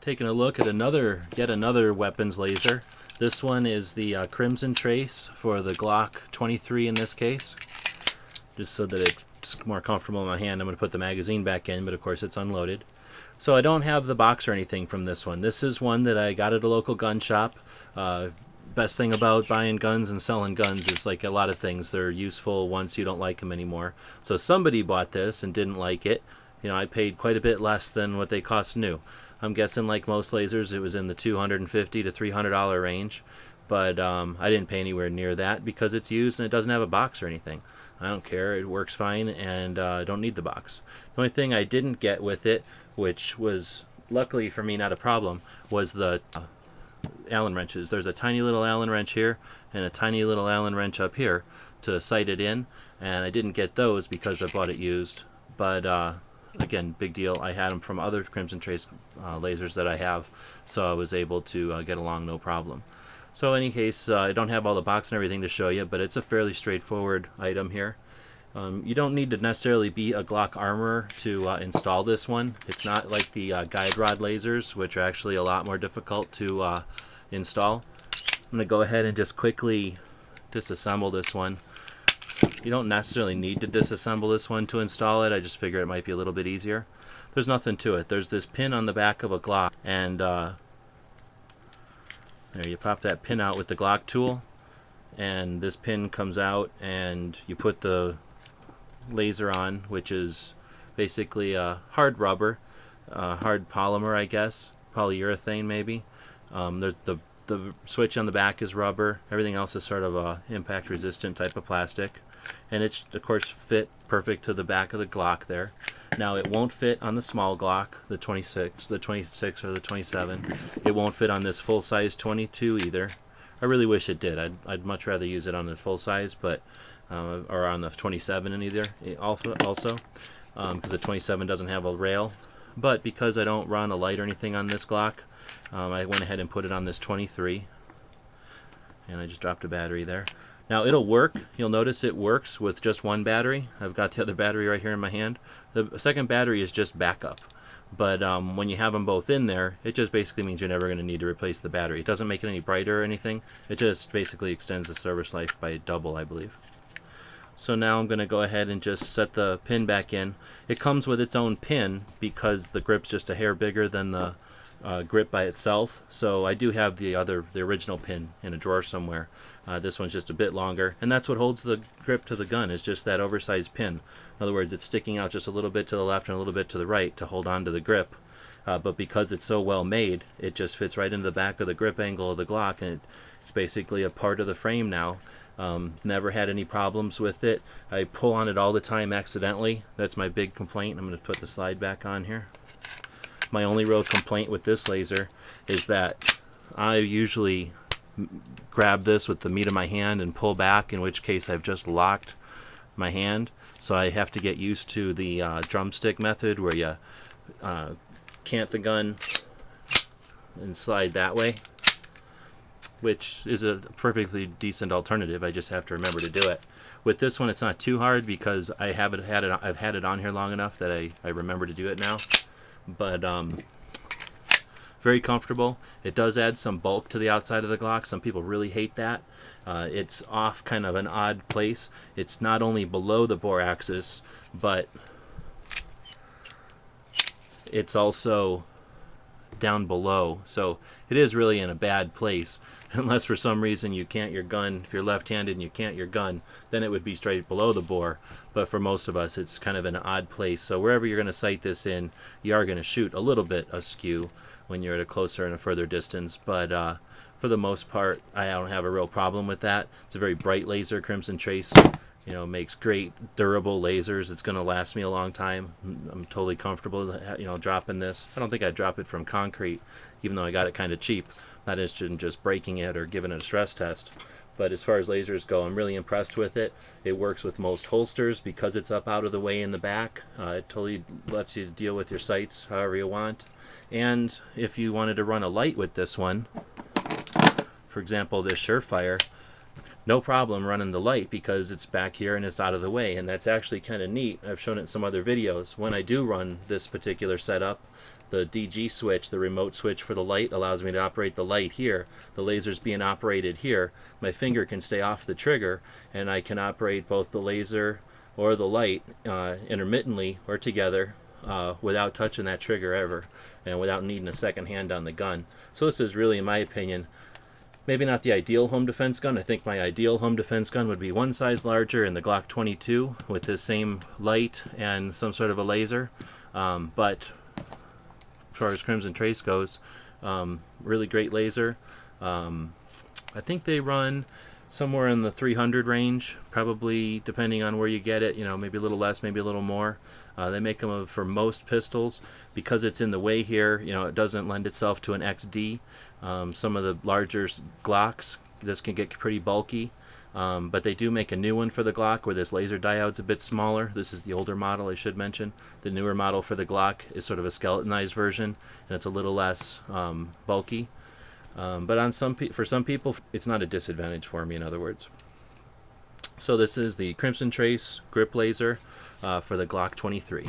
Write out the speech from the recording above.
taking a look at yet another weapons laser. This one is the Crimson Trace for the Glock 23 in this case. Just so that it's more comfortable in my hand, I'm going to put the magazine back in, but of course it's unloaded. So I don't have the box or anything from this one. This is one that I got at a local gun shop. Best thing about buying guns and selling guns is, like a lot of things, they're useful once you don't like them anymore. So somebody bought this and didn't like it. You know, I paid quite a bit less than what they cost new. I'm guessing, like most lasers, it was in the $250 to $300 range. But I didn't pay anywhere near that because it's used and it doesn't have a box or anything. I don't care, it works fine, and I don't need the box. The only thing I didn't get with it, which was luckily for me not a problem, was the Allen wrenches. There's a tiny little Allen wrench here and a tiny little Allen wrench up here to sight it in, and I didn't get those because I bought it used. But again, big deal. I had them from other Crimson Trace lasers that I have, so I was able to get along no problem. So in any case, I don't have all the box and everything to show you, but it's a fairly straightforward item here. You don't need to necessarily be a Glock armorer to install this one. It's not like the guide rod lasers, which are actually a lot more difficult to install. I'm going to go ahead and just quickly disassemble this one. You don't necessarily need to disassemble this one to install it. I just figure it might be a little bit easier. There's nothing to it. There's this pin on the back of a Glock, and there, you pop that pin out with the Glock tool, and this pin comes out, and you put the laser on, which is basically a hard rubber, hard polymer, I guess, polyurethane maybe. There's the switch on the back is rubber. Everything else is sort of a impact resistant type of plastic, and it's of course fit perfect to the back of the Glock there. Now it won't fit on the small Glock, the 26 or the 27. It won't fit on this full-size 22 either. I really wish it did. I'd much rather use it on the full size, but or on the 27 in either also because the 27 doesn't have a rail. But because I don't run a light or anything on this Glock, I went ahead and put it on this 23, and I just dropped a battery there. Now it'll work. You'll notice it works with just one battery. I've got the other battery right here in my hand. The second battery is just backup. But when you have them both in there, it just basically means you're never going to need to replace the battery. It doesn't make it any brighter or anything. It just basically extends the service life by double, I believe. So now I'm going to go ahead and just set the pin back in. It comes with its own pin because the grip's just a hair bigger than the grip by itself. So I do have the original pin in a drawer somewhere. This one's just a bit longer, and that's what holds the grip to the gun, is just that oversized pin. In other words, it's sticking out just a little bit to the left and a little bit to the right to hold on to the grip. But because it's so well made, it just fits right into the back of the grip angle of the Glock, and it's basically a part of the frame now. Never had any problems with it. I pull on it all the time accidentally. That's my big complaint. I'm going to put the slide back on here. My only real complaint with this laser is that I usually grab this with the meat of my hand and pull back, in which case I've just locked my hand. So I have to get used to the drumstick method, where you cant the gun and slide that way, which is a perfectly decent alternative. I just have to remember to do it. With this one, it's not too hard because I've had it on here long enough that I remember to do it now. But very comfortable. It does add some bulk to the outside of the Glock. Some people really hate that. It's off kind of an odd place. It's not only below the bore axis, but it's also down below. So it is really in a bad place. Unless for some reason you can't your gun, if you're left-handed and you can't your gun, then it would be straight below the bore. But for most of us, it's kind of an odd place. So wherever you're going to sight this in, you are going to shoot a little bit askew when you're at a closer and a further distance. But for the most part, I don't have a real problem with that. It's a very bright laser, Crimson Trace. You know, makes great durable lasers. It's going to last me a long time. I'm totally comfortable, you know, dropping this. I don't think I'd drop it from concrete, even though I got it kind of cheap. Not interested in just breaking it or giving it a stress test. But as far as lasers go, I'm really impressed with it. It works with most holsters because it's up out of the way in the back. It totally lets you deal with your sights however you want. And if you wanted to run a light with this one, for example, this Surefire, no problem running the light because it's back here and it's out of the way. And that's actually kind of neat. I've shown it in some other videos. When I do run this particular setup, The DG switch, the remote switch for the light, allows me to operate the light here. The laser's being operated here. My finger can stay off the trigger, and I can operate both the laser or the light intermittently or together without touching that trigger ever, and without needing a second hand on the gun. So this is really, in my opinion, maybe not the ideal home defense gun. I think my ideal home defense gun would be one size larger in the Glock 22 with the same light and some sort of a laser. But as far as Crimson Trace goes, really great laser. I think they run somewhere in the 300 range, probably, depending on where you get it, maybe a little less, maybe a little more. They make them for most pistols. Because it's in the way here, it doesn't lend itself to an XD. Some of the larger Glocks, this can get pretty bulky, but they do make a new one for the Glock where this laser diode's a bit smaller. This is the older model, I should mention. The newer model for the Glock is sort of a skeletonized version, and it's a little less bulky. But for some people, it's not a disadvantage for me, in other words. So this is the Crimson Trace grip laser for the Glock 23.